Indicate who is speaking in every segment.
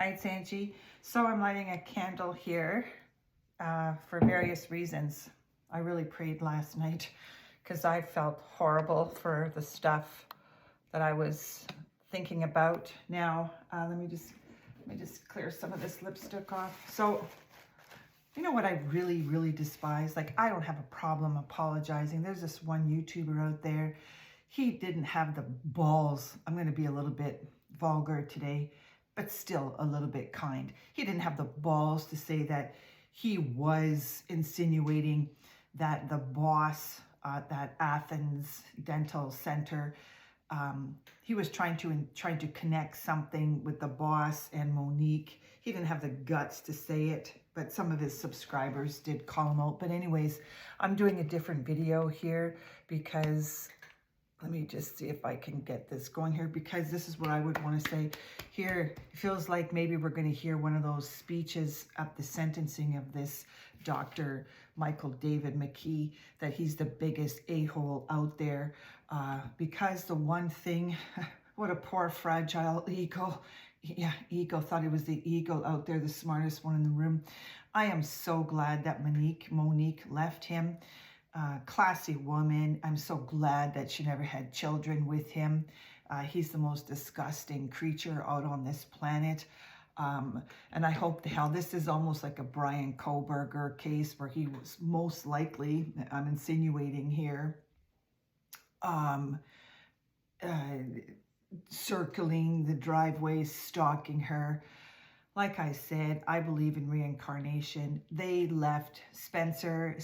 Speaker 1: Hi, it's Angie. So I'm lighting a candle here for various reasons. I really prayed last night because I felt horrible for the stuff that I was thinking about. Now, let me just clear some of this lipstick off. So, you know what I really despise? Like, I don't have a problem apologizing. There's this one YouTuber out there. He didn't have the balls. I'm going to be a little bit vulgar today, but still a little bit kind. He didn't have the balls to say that he was insinuating that the boss at that Athens Dental Center, he was trying to connect something with the boss and Monique. He didn't have the guts to say it, but some of his subscribers did call him out. But anyways, I'm doing a different video here because let me just see if I can get this going here, because this is what I would want to say here. It feels like maybe we're going to hear one of those speeches at the sentencing of this Dr. Michael David McKee, that he's the biggest a-hole out there, because the one thing, what a poor fragile ego. Yeah, ego, thought he was the eagle out there, the smartest one in the room. I am so glad that Monique left him. Classy woman. I'm so glad that she never had children with him. He's the most disgusting creature out on this planet. And I hope to hell, this is almost like a Brian Koberger case where he was most likely, I'm insinuating here, circling the driveway, stalking her. Like I said, I believe in reincarnation. They left Spencer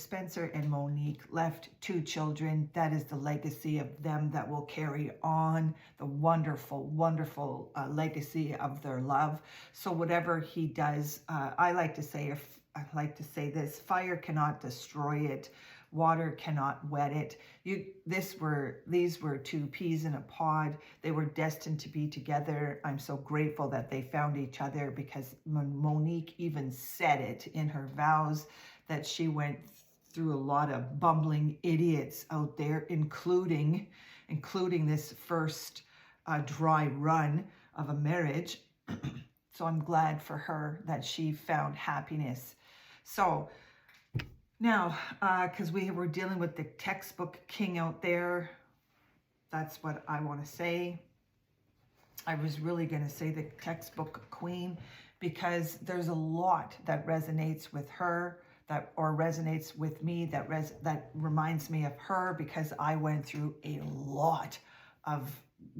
Speaker 1: and Monique left 2 children. That is the legacy of them that will carry on the wonderful legacy of their love. So whatever he does, I like to say this: fire cannot destroy it. Water cannot wet it. These were 2 peas in a pod. They were destined to be together. I'm so grateful that they found each other, because Monique even said it in her vows that she went through a lot of bumbling idiots out there, including this first dry run of a marriage. So I'm glad for her that she found happiness. So now, because we were dealing with the textbook king out there, that's what I want to say. I was really going to say the textbook queen, because there's a lot that resonates with her, or resonates with me, that reminds me of her, because I went through a lot of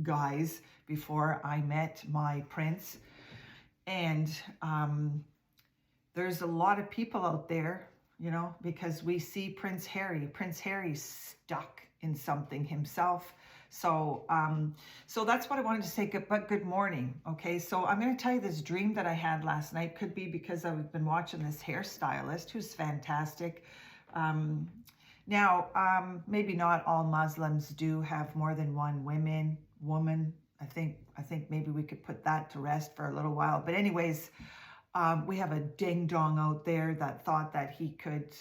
Speaker 1: guys before I met my prince. And there's a lot of people out there, you know, because we see Prince Harry's stuck in something himself. So so that's what I wanted to say. Good morning. Okay, so I'm going to tell you this dream that I had last night. Could be because I've been watching this hairstylist who's fantastic. Now, maybe not all Muslims do have more than one woman. I think maybe we could put that to rest for a little while. But anyways, we have a ding-dong out there that thought that he could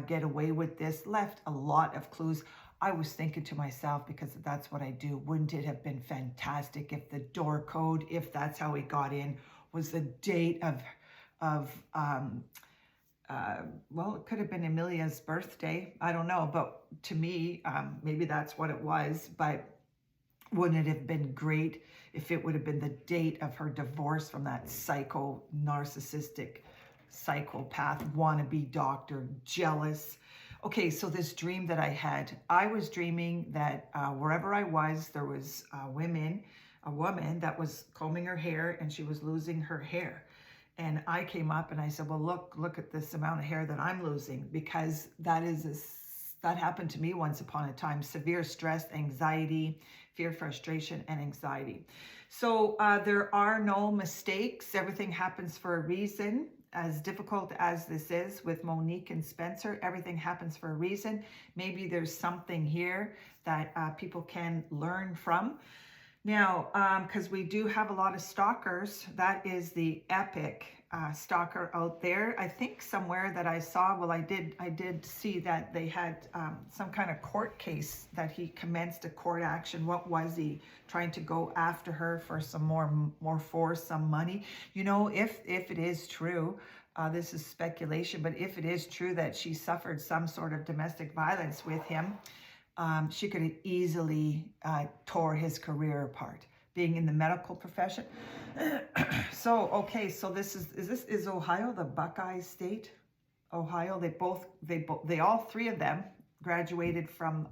Speaker 1: get away with this, left a lot of clues. I was thinking to myself, because that's what I do, wouldn't it have been fantastic if the door code, if that's how he got in, was the date of well, it could have been Amelia's birthday. I don't know, but to me, maybe that's what it was. But wouldn't it have been great if it would have been the date of her divorce from that narcissistic, psychopath, wannabe doctor, jealous? Okay, so this dream that I had, I was dreaming that wherever I was, there was a woman that was combing her hair, and she was losing her hair. And I came up and I said, well, look at this amount of hair that I'm losing, because that happened to me once upon a time. Severe stress, anxiety, fear, frustration, and anxiety. So there are no mistakes. Everything happens for a reason. As difficult as this is with Monique and Spencer, everything happens for a reason. Maybe there's something here that people can learn from. Now, because we do have a lot of stalkers, that is the epic stalker out there. I think somewhere that I saw, well, I did see that they had some kind of court case that he commenced a court action. What was he trying to go after her for some more for some money? You know, if it is true, this is speculation, but if it is true that she suffered some sort of domestic violence with him, she could have easily tore his career apart, being in the medical profession. So, okay, so is Ohio the Buckeye state? Ohio, they all three of them graduated from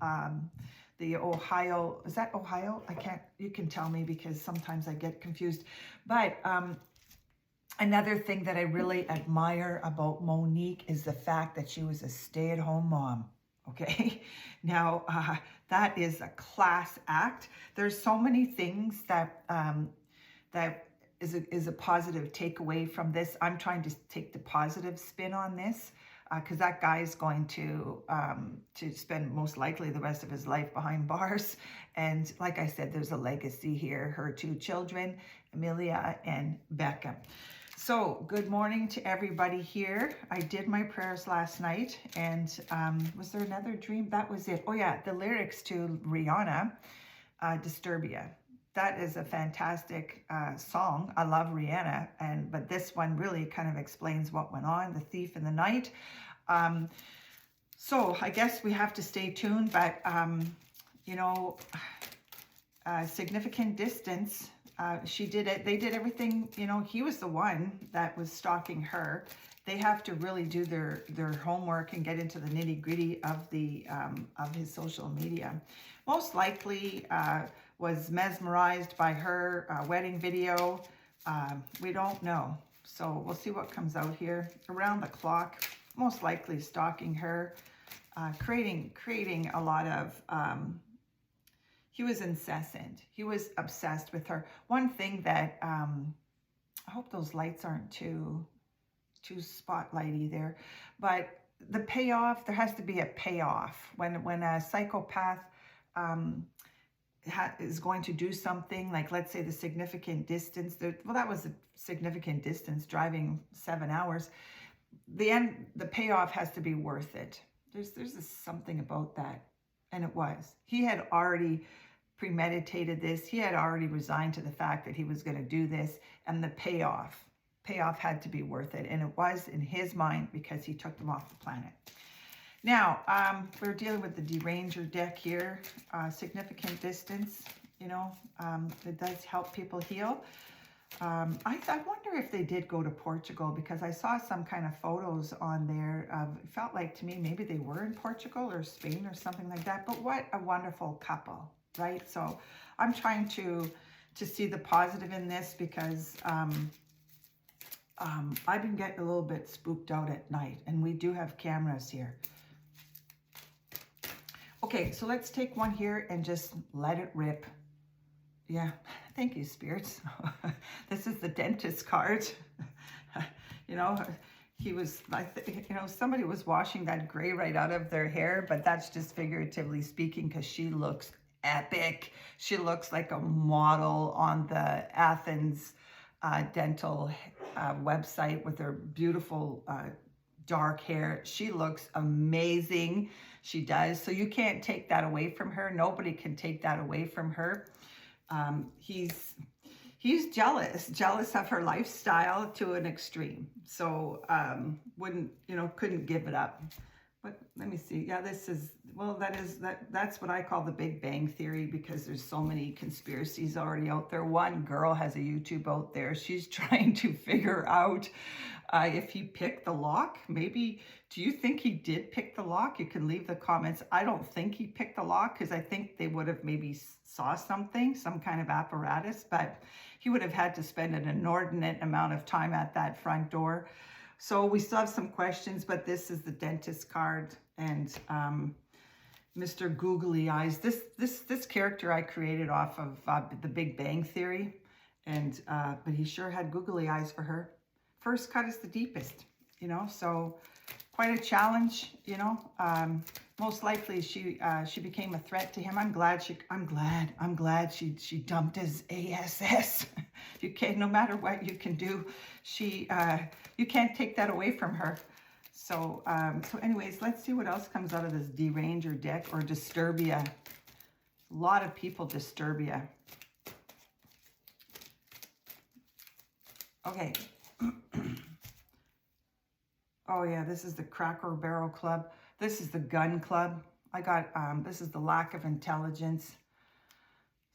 Speaker 1: the Ohio, is that Ohio? You can tell me because sometimes I get confused. But another thing that I really admire about Monique is the fact that she was a stay-at-home mom. Okay, now that is a class act. There's so many things that that is a positive takeaway from this. I'm trying to take the positive spin on this because that guy is going to spend most likely the rest of his life behind bars. And like I said, there's a legacy here. Her two children, Amelia and Becca. So, good morning to everybody here. I did my prayers last night, and was there another dream? That was it. Oh yeah, the lyrics to Rihanna, Disturbia. That is a fantastic song. I love Rihanna, but this one really kind of explains what went on, the thief in the night. So I guess we have to stay tuned, but you know, significant distance. She did it. They did everything. You know, he was the one that was stalking her. They have to really do their homework and get into the nitty gritty of of his social media. Most likely was mesmerized by her wedding video. We don't know. So we'll see what comes out here. Around the clock, most likely stalking her, creating a lot of. He was incessant. He was obsessed with her. One thing that, I hope those lights aren't too spotlighty there, but the payoff, there has to be a payoff. When a psychopath is going to do something, like let's say the significant distance, well, that was a significant distance, driving 7 hours. The payoff has to be worth it. There's something about that. And it was. He had already premeditated this. He had already resigned to the fact that he was going to do this, and the payoff had to be worth it. And it was in his mind because he took them off the planet. Now, we're dealing with the Deranger deck here. Significant distance, you know, it does help people heal. I wonder if they did go to Portugal, because I saw some kind of photos on there of, it felt like to me maybe they were in Portugal or Spain or something like that. But what a wonderful couple, right? So I'm trying to see the positive in this, because I've been getting a little bit spooked out at night, and we do have cameras here. Okay, so let's take one here and just let it rip. Yeah, thank you, spirits. This is the dentist card. You know, he was, you know, somebody was washing that gray right out of their hair, but that's just figuratively speaking, because she looks epic. She looks like a model on the Athens dental website with her beautiful dark hair. She looks amazing. She does. So you can't take that away from her. Nobody can take that away from her. He's jealous of her lifestyle to an extreme. So couldn't give it up. But let me see. Yeah, that's what I call the Big Bang Theory, because there's so many conspiracies already out there. One girl has a YouTube out there. She's trying to figure out if he picked the lock. Maybe, do you think he did pick the lock? You can leave the comments. I don't think he picked the lock, because I think they would have maybe saw something, some kind of apparatus, but he would have had to spend an inordinate amount of time at that front door. So we still have some questions, but this is the dentist card, and Mr. Googly Eyes. This character I created off of the Big Bang Theory, and but he sure had googly eyes for her. First cut is the deepest, you know, so quite a challenge, you know. Most likely she became a threat to him. I'm glad she dumped his ASS. You can't, no matter what you can do, you can't take that away from her. So, so anyways, let's see what else comes out of this Deranger deck, or Disturbia. A lot of people Disturbia. Okay. Oh yeah, this is the Cracker Barrel Club. This is the Gun Club. I got, this is the lack of intelligence.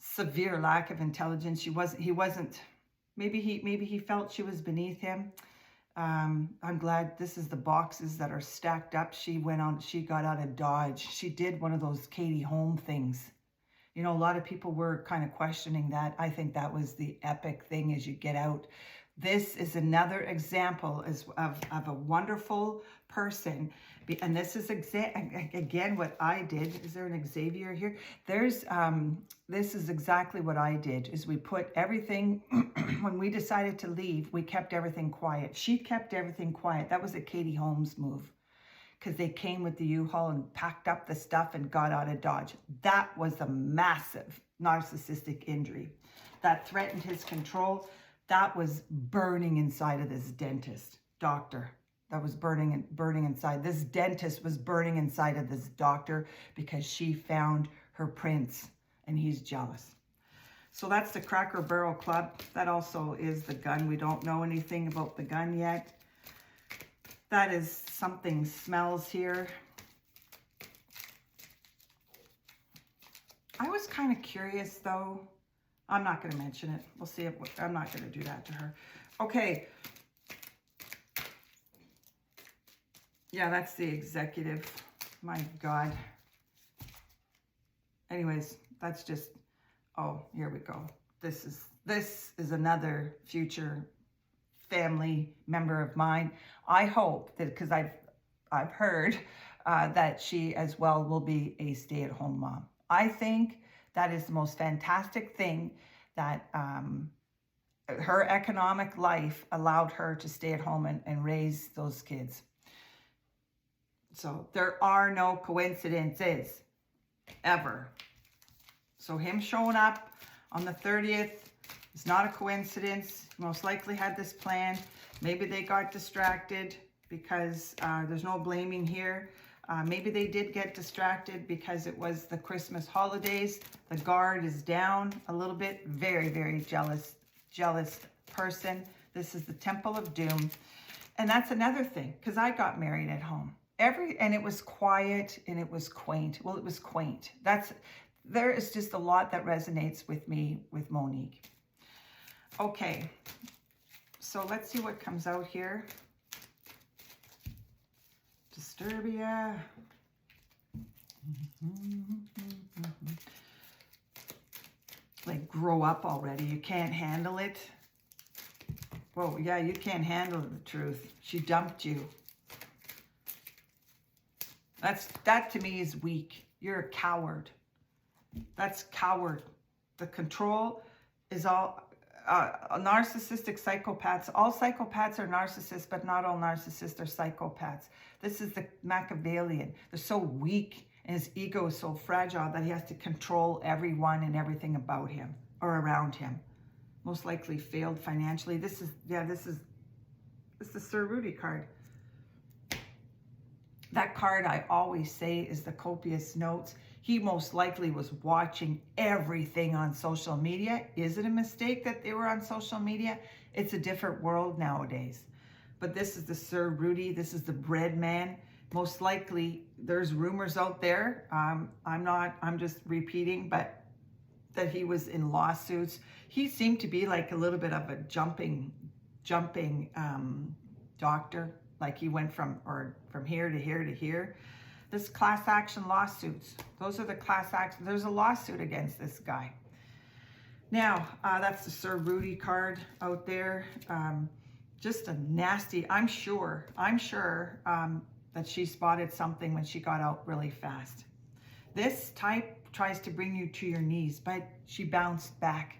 Speaker 1: Severe lack of intelligence. He wasn't, maybe he felt she was beneath him. I'm glad this is the boxes that are stacked up. She got out of Dodge. She did one of those Katie Holmes things. You know, a lot of people were kind of questioning that. I think that was the epic thing, as you get out. This is another example of a wonderful person. And this is again what I did. Is there an Xavier here? There's, this is exactly what I did, is we put everything, when we decided to leave, we kept everything quiet. She kept everything quiet. That was a Katie Holmes move, because they came with the U-Haul and packed up the stuff and got out of Dodge. That was a massive narcissistic injury that threatened his control. That was burning inside of this doctor. That was burning inside. This dentist was burning inside of this doctor because she found her prince, and he's jealous. So that's the Cracker Barrel Club. That also is the gun. We don't know anything about the gun yet. That is something smells here. I was kind of curious though. I'm not going to mention it. We'll see if I'm not going to do that to her. Okay. Yeah, that's the executive. My God. Anyways, that's just, oh, here we go. This is another future family member of mine. I hope that, because I've heard that she as well will be a stay-at-home mom. I think that is the most fantastic thing, that her economic life allowed her to stay at home and raise those kids. So there are no coincidences, ever. So him showing up on the 30th is not a coincidence. Most likely had this planned. Maybe they got distracted, because there's no blaming here. Maybe they did get distracted because it was the Christmas holidays. The guard is down a little bit. Very, very jealous person. This is the Temple of Doom. And that's another thing, because I got married at home. And it was quiet and it was quaint. Well, it was quaint. There is just a lot that resonates with me with Monique. Okay, so let's see what comes out here. Disturbia. Like, grow up already. You can't handle it. Whoa, yeah, you can't handle the truth. She dumped you. That to me is weak. You're a coward. That's coward. The control is all narcissistic psychopaths. All psychopaths are narcissists, but not all narcissists are psychopaths. This is the Machiavellian. They're so weak, and his ego is so fragile that he has to control everyone and everything about him or around him. Most likely failed financially. This is the Sir Rudy card. That card, I always say, is the copious notes. He most likely was watching everything on social media. Is it a mistake that they were on social media? It's a different world nowadays. But this is the Sir Rudy. This is the bread man. Most likely, there's rumors out there. I'm just repeating, but that he was in lawsuits. He seemed to be like a little bit of a jumping doctor. Like he went from here to here to here. This class action lawsuits. Those are the class action. There's a lawsuit against this guy. Now, that's the Sir Rudy card out there. Just a nasty, I'm sure that she spotted something when she got out really fast. This type tries to bring you to your knees, but she bounced back.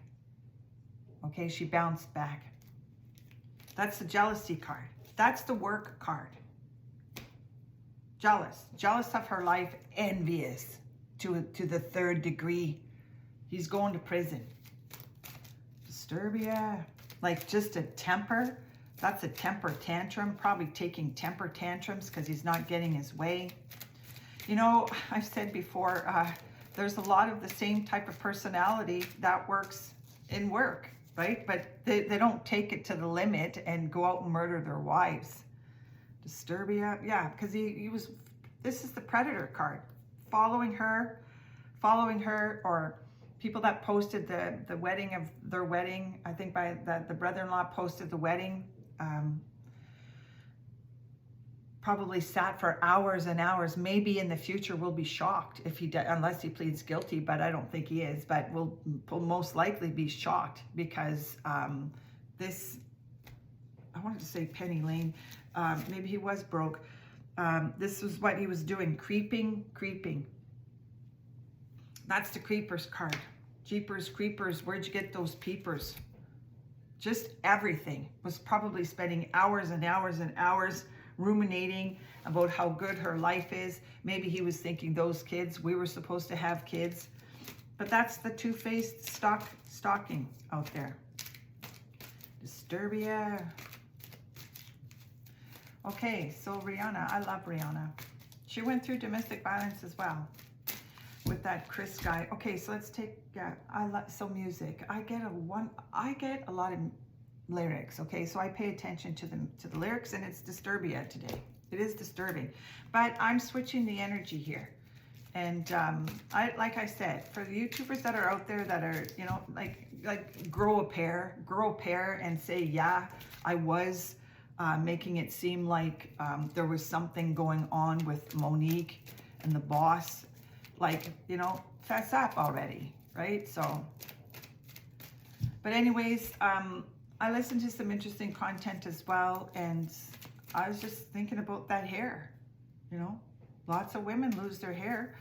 Speaker 1: Okay, she bounced back. That's the jealousy card. That's the work card. jealous of her life, envious to the third degree. He's going to prison. Disturbia, like just a temper. That's a temper tantrum, probably taking temper tantrums because he's not getting his way. You know, I've said before, there's a lot of the same type of personality that works in work, right? But they don't take it to the limit and go out and murder their wives. Disturbia, yeah, because he was, this is the predator card. Following her, or people that posted the wedding of their wedding. I think by the brother-in-law posted the wedding. Probably sat for hours and hours. Maybe in the future we'll be shocked if he does, unless he pleads guilty, but I don't think he is. But we'll most likely be shocked because this, I wanted to say Penny Lane, maybe he was broke. This was what he was doing, creeping. That's the creepers card. Jeepers creepers, where'd you get those peepers? Just everything. Was probably spending hours and hours and hours ruminating about how good her life is. Maybe he was thinking, those kids, we were supposed to have kids. But that's the two-faced stalking out there. Disturbia. Okay, so Rihanna, I love Rihanna. She went through domestic violence as well with that Chris guy. Okay, so let's take, so music. I get a lot of lyrics, okay? So I pay attention to the lyrics, and it's Disturbia today. It is disturbing. But I'm switching the energy here. And like I said, for the YouTubers that are out there that are, you know, like grow a pair and say, yeah, I was making it seem like there was something going on with Monique and the boss. Like, you know, fess up already, right? So, but anyways, I listened to some interesting content as well, and I was just thinking about that hair. You know, lots of women lose their hair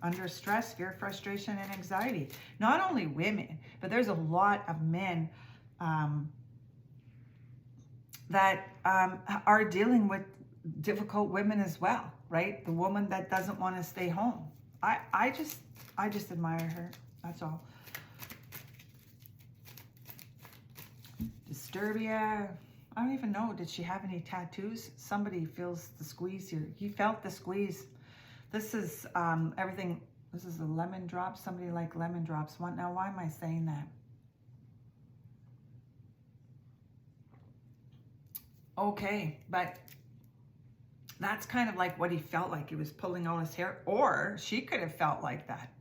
Speaker 1: under stress, fear, frustration, and anxiety. Not only women, but there's a lot of men that are dealing with difficult women as well, right? The woman that doesn't want to stay home. I just admire her. That's all. Disturbia. I don't even know. Did she have any tattoos? Somebody feels the squeeze here. He felt the squeeze. This is everything. This is a lemon drop. Somebody like lemon drops. Now, why am I saying that? Okay, but that's kind of like what he felt like. He was pulling on his hair, or she could have felt like that.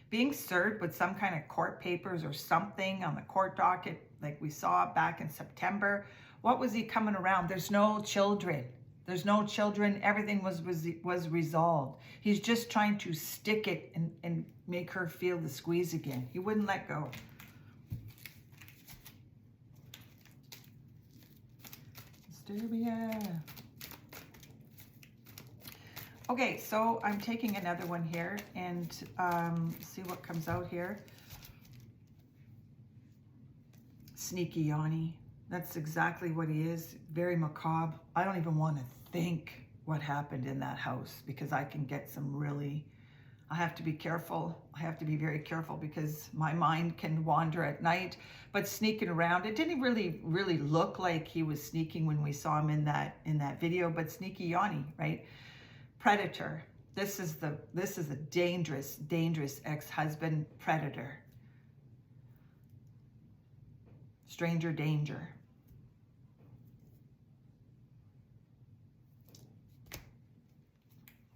Speaker 1: Being served with some kind of court papers or something on the court docket, like we saw back in September. What was he coming around? There's no children. There's no children. Everything was resolved. He's just trying to stick it and make her feel the squeeze again. He wouldn't let go. Disturbia. Okay, so I'm taking another one here and see what comes out here. Sneaky Yanni. That's exactly what he is. Very macabre. I don't even want to think what happened in that house because I can get some really... I have to be careful. I have to be very careful because my mind can wander at night. But sneaking around, it didn't really look like he was sneaking when we saw him in that video. But Sneaky Yanni, right? Predator. This is a dangerous ex-husband predator. Stranger danger.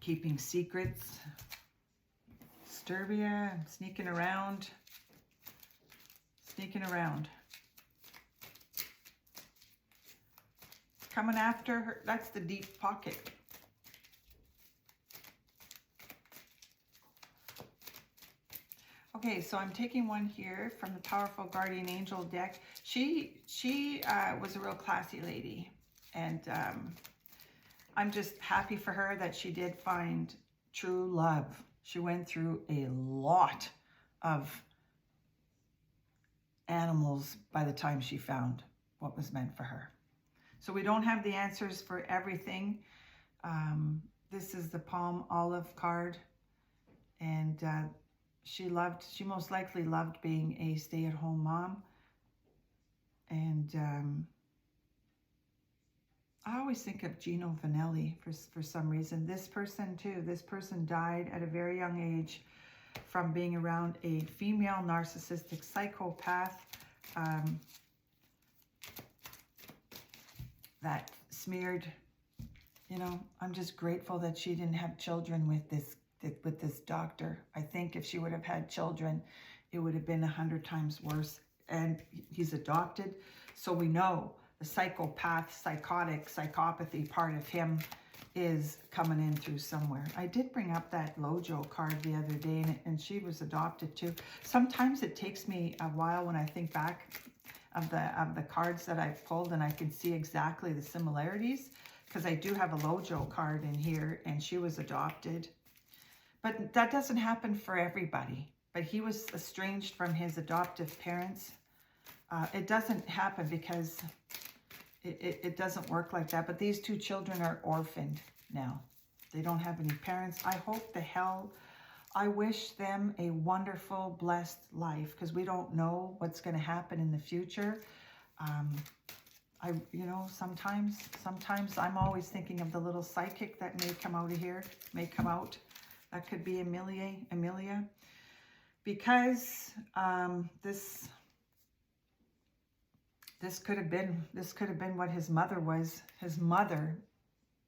Speaker 1: Keeping secrets. Disturbia, sneaking around. Coming after her, that's the deep pocket. Okay, so I'm taking one here from the Powerful Guardian Angel deck. She was a real classy lady, and I'm just happy for her that she did find true love. She went through a lot of animals by the time she found what was meant for her. So we don't have the answers for everything. This is the palm olive card. And she most likely loved being a stay-at-home mom. And I always think of Gino Vanelli for some reason. This person too, this person died at a very young age from being around a female narcissistic psychopath that smeared, you know, I'm just grateful that she didn't have children with this doctor. I think if she would have had children, it would have been 100 times worse. And he's adopted, so we know the psychopath, psychotic, psychopathy part of him is coming in through somewhere. I did bring up that Lojo card the other day, and she was adopted too. Sometimes it takes me a while when I think back of the cards that I've pulled, and I can see exactly the similarities, because I do have a Lojo card in here, and she was adopted. But that doesn't happen for everybody. But he was estranged from his adoptive parents. It doesn't happen because it doesn't work like that. But these two children are orphaned now. They don't have any parents. I hope the hell, I wish them a wonderful, blessed life, because we don't know what's going to happen in the future. You know, sometimes I'm always thinking of the little psychic that may come out of here, That could be Amelia. Because this could have been what his mother was. His mother,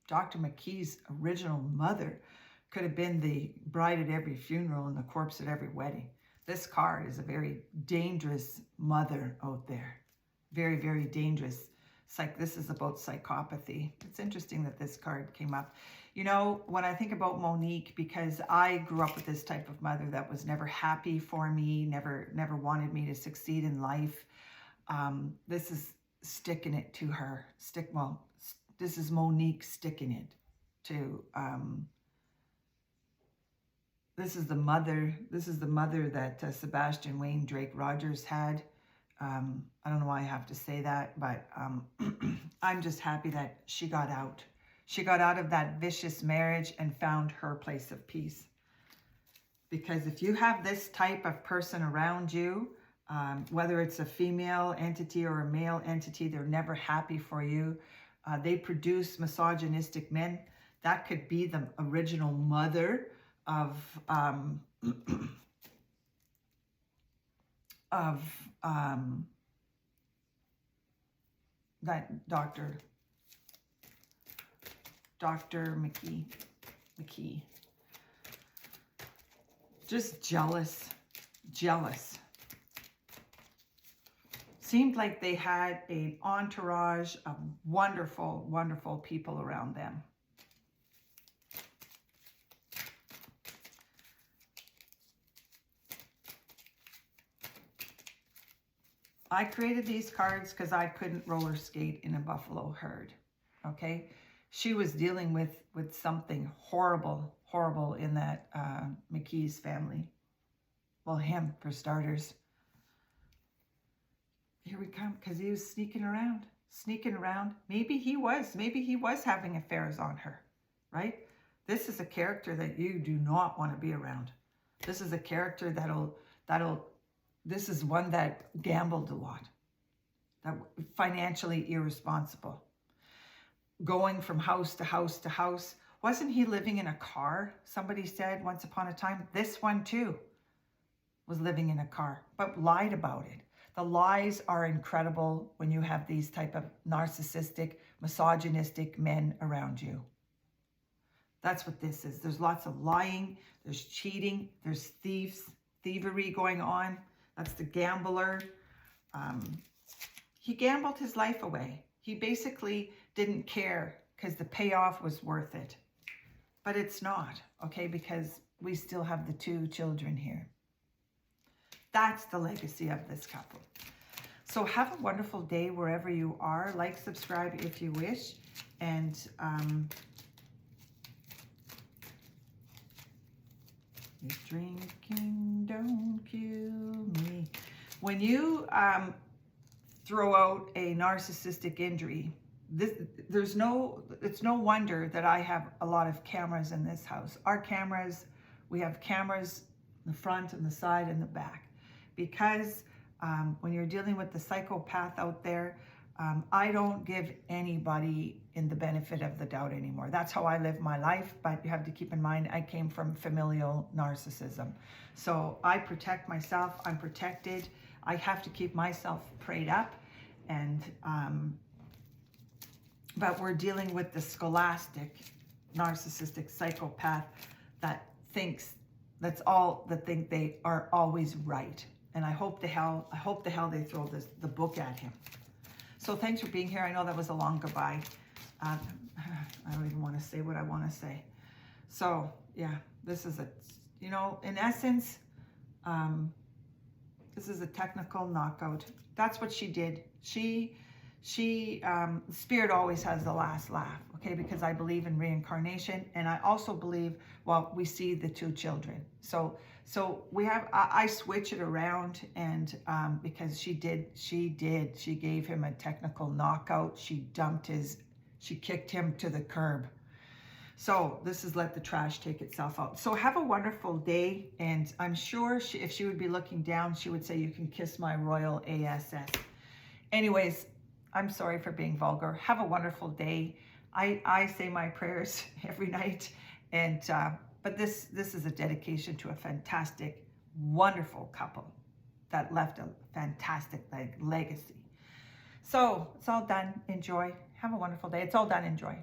Speaker 1: Dr. McKee's original mother, could have been the bride at every funeral and the corpse at every wedding. This card is a very dangerous mother out there. Very, very dangerous. This is about psychopathy. It's interesting that this card came up. You know, when I think about Monique, because I grew up with this type of mother that was never happy for me, never wanted me to succeed in life. This is sticking it to her. This is Monique sticking it to. This is the mother that Sebastian Wayne Drake Rogers had. I don't know why I have to say that, but I'm just happy that she got out. She got out of that vicious marriage and found her place of peace. Because if you have this type of person around you, whether it's a female entity or a male entity, they're never happy for you. They produce misogynistic men. That could be the original mother of that Dr. McKee. Just jealous. Seemed like they had an entourage of wonderful, wonderful people around them. I created these cards because I couldn't roller skate in a buffalo herd, okay? She was dealing with something horrible in that McKee's family. Well, him, for starters. Here we come, because he was sneaking around. Maybe he was having affairs on her, right? This is a character that you do not want to be around. This is a character this is one that gambled a lot, that financially irresponsible, going from house to house to house. Wasn't he living in a car? Somebody said once upon a time. This one too was living in a car, but lied about it. The lies are incredible when you have these type of narcissistic, misogynistic men around you. That's what this is. There's lots of lying, there's cheating, there's thievery going on. That's the gambler. He gambled his life away. He basically didn't care because the payoff was worth it. But it's not, okay, because we still have the two children here. That's the legacy of this couple. So have a wonderful day wherever you are. Like, subscribe if you wish. And if drinking don't kill me. When you throw out a narcissistic injury, it's no wonder that I have a lot of cameras in this house. We have cameras in the front and the side and the back, because when you're dealing with the psychopath out there, I don't give anybody in the benefit of the doubt anymore. That's how I live my life, but you have to keep in mind, I came from familial narcissism. So I protect myself, I'm protected. I have to keep myself prayed up, and but we're dealing with the scholastic, narcissistic psychopath that thinks think they are always right. And I hope to hell they throw the book at him. So thanks for being here. I know that was a long goodbye. I don't even want to say what I want to say. So yeah, this is in essence, this is a technical knockout. That's what she did. Spirit always has the last laugh, okay? Because I believe in reincarnation, and I also believe, well, we see the two children. So I switch it around, and because she gave him a technical knockout. She kicked him to the curb. So this is let the trash take itself out. So have a wonderful day, and I'm sure if she would be looking down, she would say, you can kiss my royal ass. Anyways, I'm sorry for being vulgar. Have a wonderful day. I say my prayers every night, and but this is a dedication to a fantastic, wonderful couple that left a fantastic legacy. So it's all done. Enjoy. Have a wonderful day. It's all done. Enjoy.